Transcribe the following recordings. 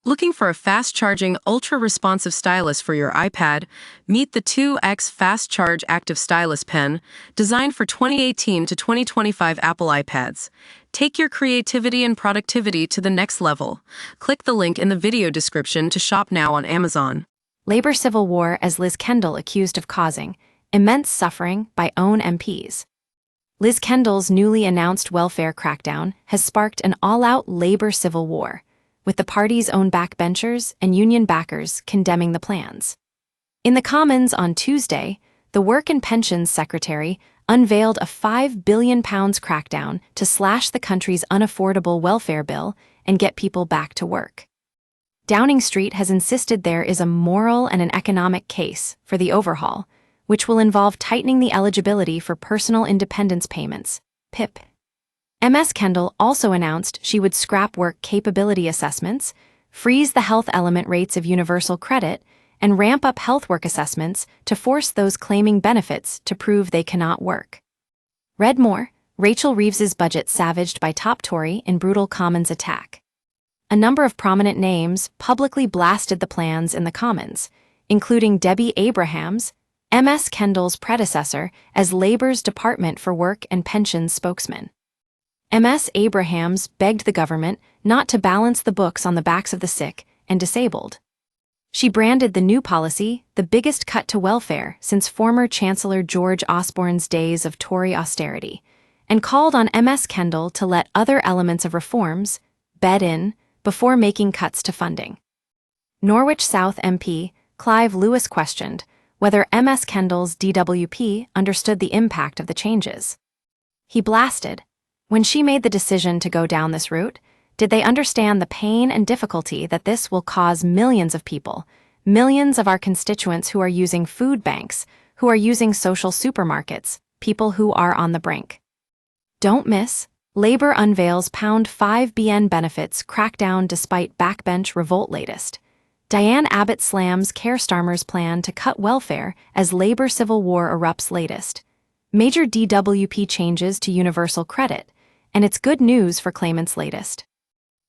Looking for a fast-charging, ultra-responsive stylus for your iPad? Meet the 2X Fast Charge Active Stylus Pen, designed for 2018 to 2025 Apple iPads. Take your creativity and productivity to the next level. Click the link in the video description to shop now on Amazon. Labor civil war as Liz Kendall accused of causing immense suffering by own MPs. Liz Kendall's newly announced welfare crackdown has sparked an all-out labor civil war, with the party's own backbenchers and union backers condemning the plans. In the Commons on Tuesday, the Work and Pensions Secretary unveiled a £5 billion crackdown to slash the country's unaffordable welfare bill and get people back to work. Downing Street has insisted there is a moral and an economic case for the overhaul, which will involve tightening the eligibility for personal independence payments, PIP. Ms. Kendall also announced she would scrap work capability assessments, freeze the health element rates of universal credit, and ramp up health work assessments to force those claiming benefits to prove they cannot work. Read more: Rachel Reeves's budget savaged by top Tory in brutal Commons attack. A number of prominent names publicly blasted the plans in the Commons, including Debbie Abrahams, Ms. Kendall's predecessor as Labor's Department for Work and Pensions spokesman. Ms. Abrahams begged the government not to balance the books on the backs of the sick and disabled. She branded the new policy the biggest cut to welfare since former Chancellor George Osborne's days of Tory austerity, and called on Ms. Kendall to let other elements of reforms bed in before making cuts to funding. Norwich South MP Clive Lewis questioned whether Ms. Kendall's DWP understood the impact of the changes. He blasted, "When she made the decision to go down this route, did they understand the pain and difficulty that this will cause millions of people, millions of our constituents who are using food banks, who are using social supermarkets, people who are on the brink?" Don't miss: Labour unveils £5 billion benefits crackdown despite backbench revolt latest. Diane Abbott slams Keir Starmer's plan to cut welfare as Labour civil war erupts latest. Major DWP changes to universal credit, and it's good news for claimants latest.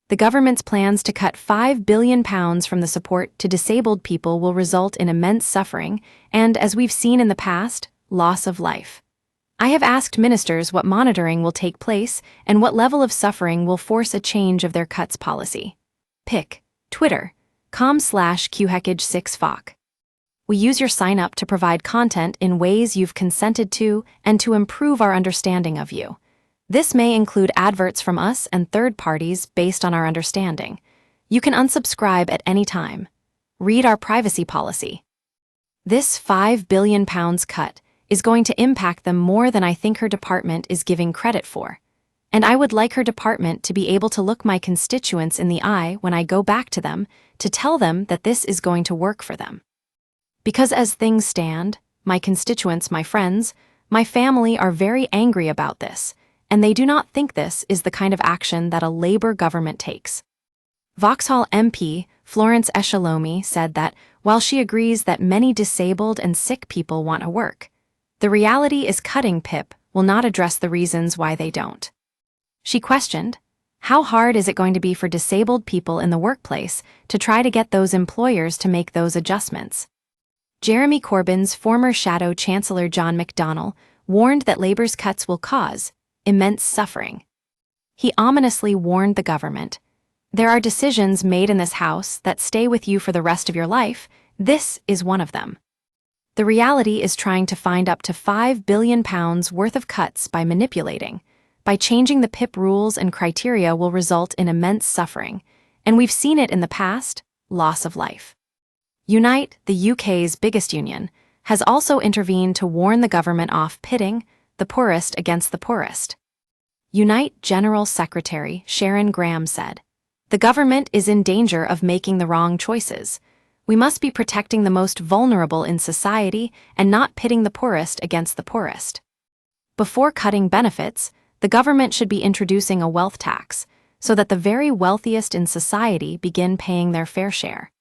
The government's plans to cut £5 billion from the support to disabled people will result in immense suffering and, as we've seen in the past, loss of life. I have asked ministers what monitoring will take place and what level of suffering will force a change of their cuts policy. Pick Twitter.com/QHeckage6Foc. We use your sign-up to provide content in ways you've consented to and to improve our understanding of you. This may include adverts from us and third parties based on our understanding. You can unsubscribe at any time. Read our privacy policy. This £5 billion cut is going to impact them more than I think her department is giving credit for. And I would like her department to be able to look my constituents in the eye when I go back to them to tell them that this is going to work for them. Because as things stand, my constituents, my friends, my family are very angry about this, and they do not think this is the kind of action that a Labour government takes. Vauxhall MP Florence Eshalomi said that while she agrees that many disabled and sick people want to work, the reality is cutting PIP will not address the reasons why they don't. She questioned, how hard is it going to be for disabled people in the workplace to try to get those employers to make those adjustments? Jeremy Corbyn's former shadow Chancellor John McDonnell warned that Labour's cuts will cause immense suffering. He ominously warned the government, "There are decisions made in this House that stay with you for the rest of your life. This is one of them." The reality is trying to find up to £5 billion worth of cuts by manipulating. By changing the PIP rules and criteria will result in immense suffering, and we've seen it in the past: loss of life. Unite, the UK's biggest union, has also intervened to warn the government off pitting the poorest against the poorest. Unite General Secretary Sharon Graham said, "The government is in danger of making the wrong choices. We must be protecting the most vulnerable in society and not pitting the poorest against the poorest." Before cutting benefits, the government should be introducing a wealth tax so that the very wealthiest in society begin paying their fair share.